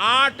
8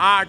8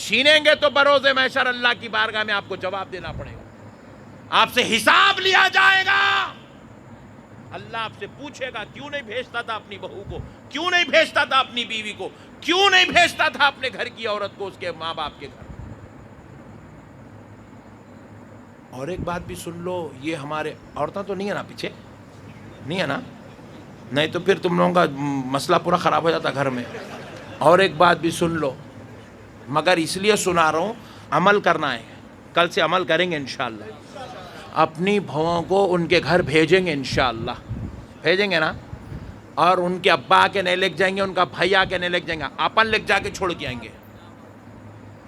چھینیں گے تو بروز محشر اللہ کی بارگاہ میں آپ کو جواب دینا پڑے گا، آپ سے حساب لیا جائے گا۔ اللہ آپ سے پوچھے گا کیوں نہیں بھیجتا تھا اپنی بہو کو، کیوں نہیں بھیجتا تھا اپنی بیوی کو، کیوں نہیں بھیجتا تھا اپنے گھر کی عورت کو اس کے ماں باپ کے گھر۔ اور ایک بات بھی سن لو، یہ ہمارے عورتیں تو نہیں ہے نا پیچھے، نہیں ہے نا، نہیں تو پھر تم لوگوں کا مسئلہ پورا خراب ہو جاتا گھر میں۔ اور ایک بات بھی سن لو، مگر اس لیے سنا رہا ہوں، عمل کرنا ہے، کل سے عمل کریں گے انشاءاللہ۔ اپنی بہوؤں کو ان کے گھر بھیجیں گے انشاءاللہ، بھیجیں گے نا، اور ان کے ابا کے نہیں لے جائیں گے، ان کا بھائی کے نہیں لے جائیں گے، اپن لے جا کے چھوڑ کے آئیں گے،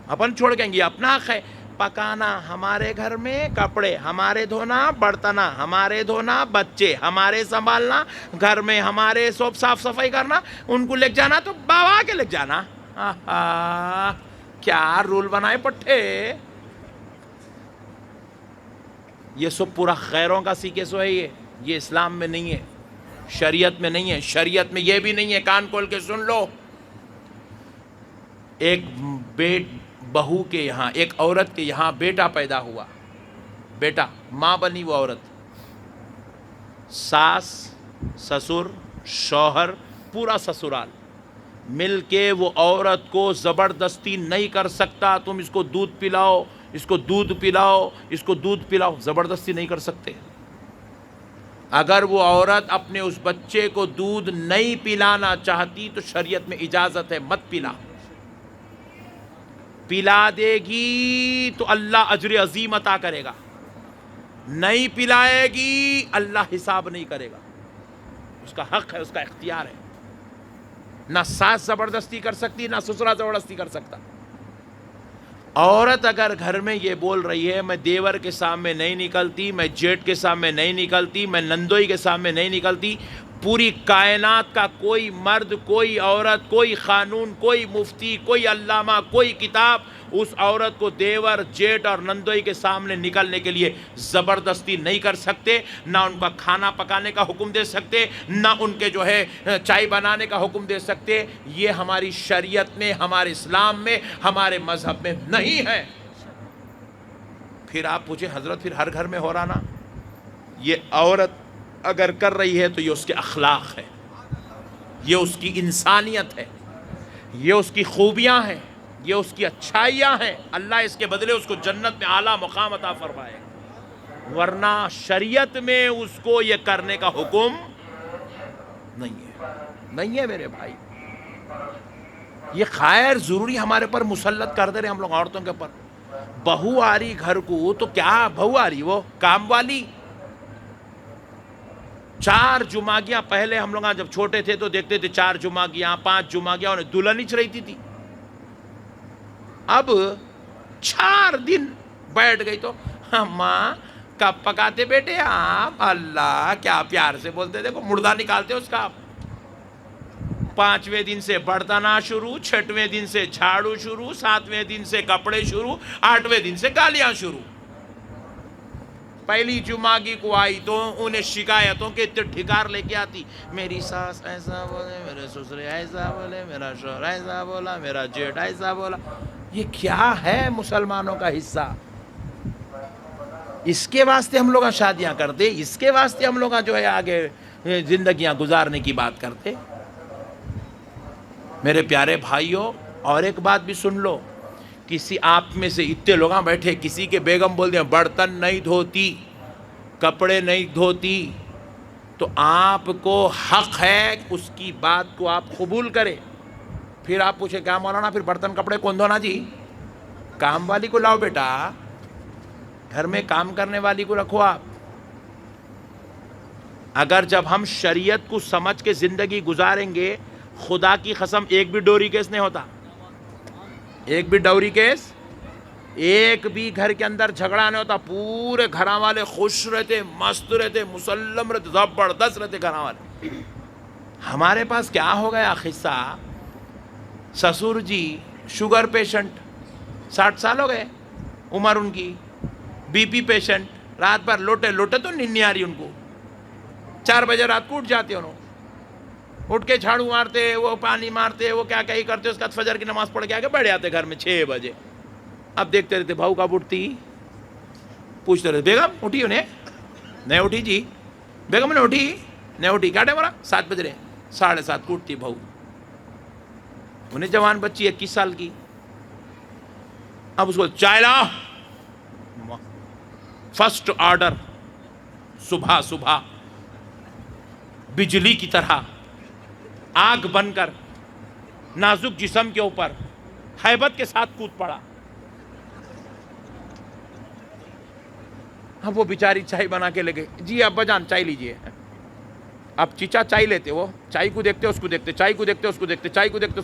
اپن چھوڑ کے آئیں گے۔ اپنا حق ہے، پکانا ہمارے گھر میں، کپڑے ہمارے دھونا، برتن ہمارے دھونا، بچے ہمارے سنبھالنا، گھر میں ہمارے سب صاف صفائی کرنا، ان کو لے جانا تو بابا کے لے جانا۔ کیا رول بنائے پٹھے، یہ سب پورا خیروں کا سیکھے سو ہے، یہ اسلام میں نہیں ہے، شریعت میں نہیں ہے، شریعت میں یہ بھی نہیں ہے، کان کھول کے سن لو۔ ایک بہو کے یہاں، ایک عورت کے یہاں بیٹا پیدا ہوا، بیٹا، ماں بنی وہ عورت، ساس، سسر، شوہر، پورا سسرال مل کے وہ عورت کو زبردستی نہیں کر سکتا، تم اس کو دودھ پلاؤ، اس کو دودھ پلاؤ، اس کو دودھ پلاؤ، زبردستی نہیں کر سکتے۔ اگر وہ عورت اپنے اس بچے کو دودھ نہیں پلانا چاہتی تو شریعت میں اجازت ہے، مت پلا، پلا دے گی تو اللہ اجر عظیم عطا کرے گا، نہیں پلائے گی اللہ حساب نہیں کرے گا، اس کا حق ہے، اس کا اختیار ہے۔ نہ ساس زبردستی کر سکتی، نہ سسرا زبردستی کر سکتا۔ عورت اگر گھر میں یہ بول رہی ہے میں دیور کے سامنے نہیں نکلتی، میں جیٹ کے سامنے نہیں نکلتی، میں نندوئی کے سامنے نہیں نکلتی، پوری کائنات کا کوئی مرد، کوئی عورت، کوئی قانون، کوئی مفتی، کوئی علامہ، کوئی کتاب اس عورت کو دیور، جیٹ اور نندوئی کے سامنے نکلنے کے لیے زبردستی نہیں کر سکتے، نہ ان کا کھانا پکانے کا حکم دے سکتے، نہ ان کے جو ہے چائے بنانے کا حکم دے سکتے۔ یہ ہماری شریعت میں، ہمارے اسلام میں، ہمارے مذہب میں نہیں ہے۔ پھر آپ پوچھیں حضرت پھر ہر گھر میں ہو رہا نا؟ یہ عورت اگر کر رہی ہے تو یہ اس کے اخلاق ہے، یہ اس کی انسانیت ہے، یہ اس کی خوبیاں ہیں، یہ اس کی اچھائیاں ہیں، اللہ اس کے بدلے اس کو جنت میں اعلیٰ مقام عطا فرمائے، ورنہ شریعت میں اس کو یہ کرنے کا حکم نہیں ہے میرے بھائی۔ یہ خیر ضروری ہمارے پر مسلط کر دے رہے ہم لوگ عورتوں کے پر۔ بہو آ رہی گھر کو تو کیا بہو آ رہی، وہ کام والی۔ 4 جمعگیاں پہلے ہم لوگ جب چھوٹے تھے تو دیکھتے تھے 4 جمعگیاں، 5 جمعگیاں انہیں دلہن ہی رہتی تھی۔ اب 4 دن بیٹھ گئی تو ماں کب پکاتے بیٹے آپ؟ اللہ کیا پیار سے بولتے، دیکھو مردہ نکالتے اس کا۔ 5ویں دن سے برتنا شروع، 6ویں دن سے جھاڑو شروع، 7ویں دن سے کپڑے شروع، 8ویں دن سے گالیاں شروع۔ پہلی جمعگی کو آئی تو انہیں شکایتوں کے ٹھکار لے کے آتی، میری ساس ایسا بولے، میرے سسرے ایسا بولے، میرا شوہر ایسا بولا، میرا جیٹ ایسا بولا۔ یہ کیا ہے مسلمانوں کا حصہ؟ اس کے واسطے ہم لوگ شادیاں کرتے، اس کے واسطے ہم لوگ جو ہے آگے زندگیاں گزارنے کی بات کرتے۔ میرے پیارے بھائیوں، اور ایک بات بھی سن لو، کسی آپ میں سے اتنے لوگ بیٹھے، کسی کے بیگم بول دیں برتن نہیں دھوتی، کپڑے نہیں دھوتی، تو آپ کو حق ہے اس کی بات کو آپ قبول کریں۔ پھر آپ پوچھیں کیا مولانا پھر برتن کپڑے کون دھونا جی؟ کام والی کو لاؤ بیٹا، گھر میں کام کرنے والی کو رکھو آپ۔ اگر جب ہم شریعت کو سمجھ کے زندگی گزاریں گے، خدا کی قسم ایک بھی ڈوری کیس نہیں ہوتا، ایک بھی ڈوری کیس، ایک بھی گھر کے اندر جھگڑا نہیں ہوتا، پورے گھر والے خوش رہتے، مست رہتے، مسلم رہتے، زبردست رہتے گھر والے۔ ہمارے پاس کیا ہو گیا قصہ، سسر جی شوگر پیشنٹ، 60 سال ہو گئے عمر ان کی، بی پی پیشنٹ، رات بھر لوٹے تو نیند نہیں آ رہی ان کو، 4 بجے رات کو اٹھ جاتے انہوں، اٹھ کے جھاڑو مارتے, وہ پانی مارتے, وہ کیا کیا ہی کرتے, اس کے بعد فجر کی نماز پڑھ کے آ کے بیٹھ جاتے گھر میں 6 بجے. اب دیکھتے رہتے بہو کب اٹھتی, پوچھتے رہتے بیگم اٹھی انہیں, نہیں اٹھی جی, بیگم نے اٹھی, نہیں اٹھی, کیا ٹائم ہو رہا, 7 بج رہے, 7:30 کو اٹھتی بہو. انہیں جوان بچی 21 سال کی, اب اس کو چائے لا, فرسٹ آرڈر, صبح صبح بجلی کی طرح آگ بن کر نازک جسم کے اوپر ہیبت کے ساتھ کود پڑا. اب وہ بیچاری چائے بنا کے لے گئے, جی ابا جان چائے لیجئے. اب چچا چائے لیتے, وہ چائے کو دیکھتے اس کو دیکھتے, چائے کو دیکھتے اس کو دیکھتے, چائے کو دیکھتے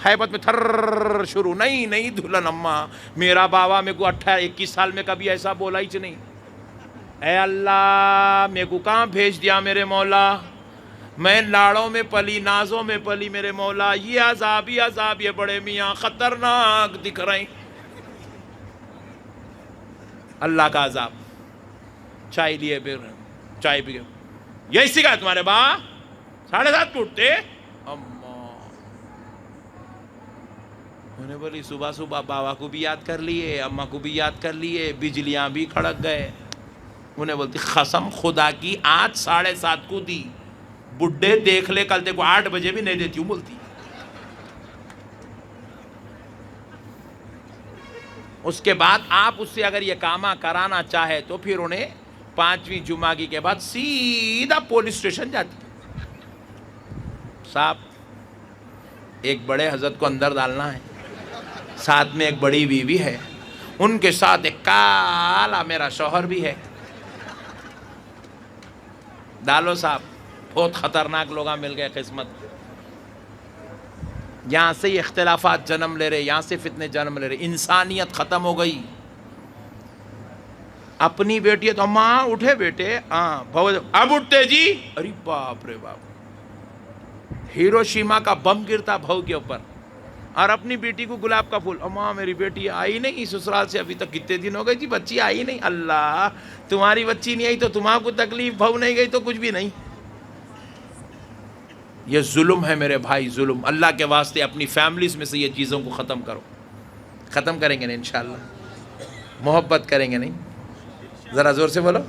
ہیبت میں تھر شروع, نہیں دلہن اماں, میرا بابا میرے کو 21 سال میں کبھی ایسا بولا ہی نہیں. اے اللہ میرے کو کہاں بھیج دیا میرے مولا, میں لاڑوں میں پلی, نازوں میں پلی میرے مولا, یہ عذاب ہی عذاب, یہ بڑے میاں خطرناک دکھ رہے ہیں, اللہ کا عذاب. چائے لیے, پھر چائے پی گئے, یہی سکھا تمہارے با 7:30 کو اٹھتے. انہیں بولی صبح صبح بابا کو بھی یاد کر لیے, اماں کو بھی یاد کر لیے, بجلیاں بھی کھڑک گئے. انہیں بولتی قسم خدا کی آج 7:30 کو دی, بڈھے دیکھ لے کل دیکھو 8 بجے بھی نہیں دیتی ہوں بولتی. اس کے بعد آپ اس سے اگر یہ کاما کرانا چاہے تو پھر انہیں 5ویں جمعگی کے بعد سیدھا پولیس اسٹیشن جاتی. صاحب ایک بڑے حضرت کو اندر ڈالنا ہے, ساتھ میں ایک بڑی بیوی ہے, ان کے ساتھ ایک کالا میرا شوہر بھی ہے, ڈالو صاحب. بہت خطرناک لوگ مل گئے قسمت. یہاں سے یہ اختلافات جنم لے رہے, یہاں سے فتنے جنم لے رہے, انسانیت ختم ہو گئی. اپنی بیٹی ہے تو ماں اٹھے بیٹے, ہاں اب اٹھتے جی, ارے باپ رے باپ, ہیروشیما کا بم گرتا بہو کے اوپر, اور اپنی بیٹی کو گلاب کا پھول, اماں میری بیٹی آئی نہیں سسرال سے ابھی تک کتنے دن ہو گئے جی, بچی آئی نہیں. اللہ تمہاری بچی نہیں آئی تو تمہارا کو تکلیف, بہو نہیں گئی تو کچھ بھی نہیں. یہ ظلم ہے میرے بھائی, ظلم. اللہ کے واسطے اپنی فیملیز میں سے یہ چیزوں کو ختم کرو. ختم کریں گے نہیں انشاءاللہ, محبت کریں گے نہیں, ذرا زور سے بولو,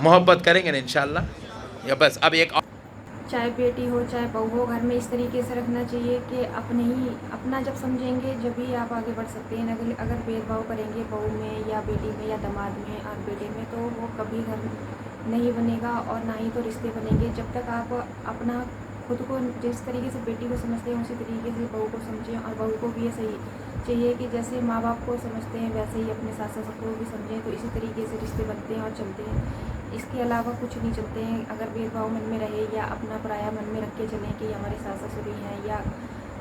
محبت کریں گے نہیں انشاءاللہ. یا بس اب ایک چاہے بیٹی ہو چاہے بہو ہو, گھر میں اس طریقے سے رکھنا چاہیے کہ اپنا جب سمجھیں گے جب ہی آپ آگے بڑھ سکتے ہیں. اگر بھید بھاؤ کریں گے بہو میں یا بیٹی میں یا داماد میں اور بیٹے میں تو وہ کبھی گھر نہیں بنے گا اور نہ ہی تو رشتے بنیں گے. جب تک آپ اپنا خود کو جس طریقے سے بیٹی کو سمجھتے ہیں اسی طریقے سے بہو کو سمجھیں, اور بہو کو بھی یہ صحیح چاہیے کہ جیسے ماں باپ کو سمجھتے ہیں ویسے ہی اپنے ساس سسر کو بھی سمجھیں, تو اسی طریقے سے رشتے بنتے ہیں اور چلتے ہیں. اس کے علاوہ کچھ نہیں چلتے ہیں. اگر بھید بھاؤ من میں رہے یا اپنا پرایا من میں رکھ کے چلیں کہ یہ ہمارے ساس سسر ہی ہیں, یا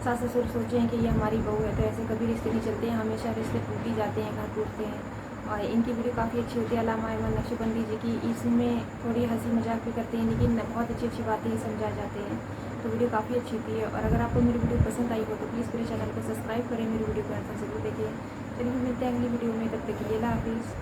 ساس سسر سوچیں کہ یہ ہماری بہو ہے, تو ایسے کبھی رشتے نہیں چلتے ہیں. ہمیشہ رشتے ٹوٹ ہی جاتے ہیں, گھر ٹوٹتے ہیں. اور ان کی ویڈیو کافی اچھی ہوتی ہے علامہ ایمن نقشبندی جی کی, اس میں تھوڑی ہنسی مذاق بھی کرتے ہیں لیکن بہت اچھی اچھی باتیں سمجھا جاتے ہیں. تو ویڈیو کافی اچھی ہوتی ہے. اور اگر آپ کو میری ویڈیو پسند آئی ہو تو پلیز میرے چینل کو سبسکرائب کریں, میری ویڈیو کو ضرور دیکھیں. چلیے ملتے ہیں اگلی ویڈیو میں, تب تک کے لیے اللہ حافظ.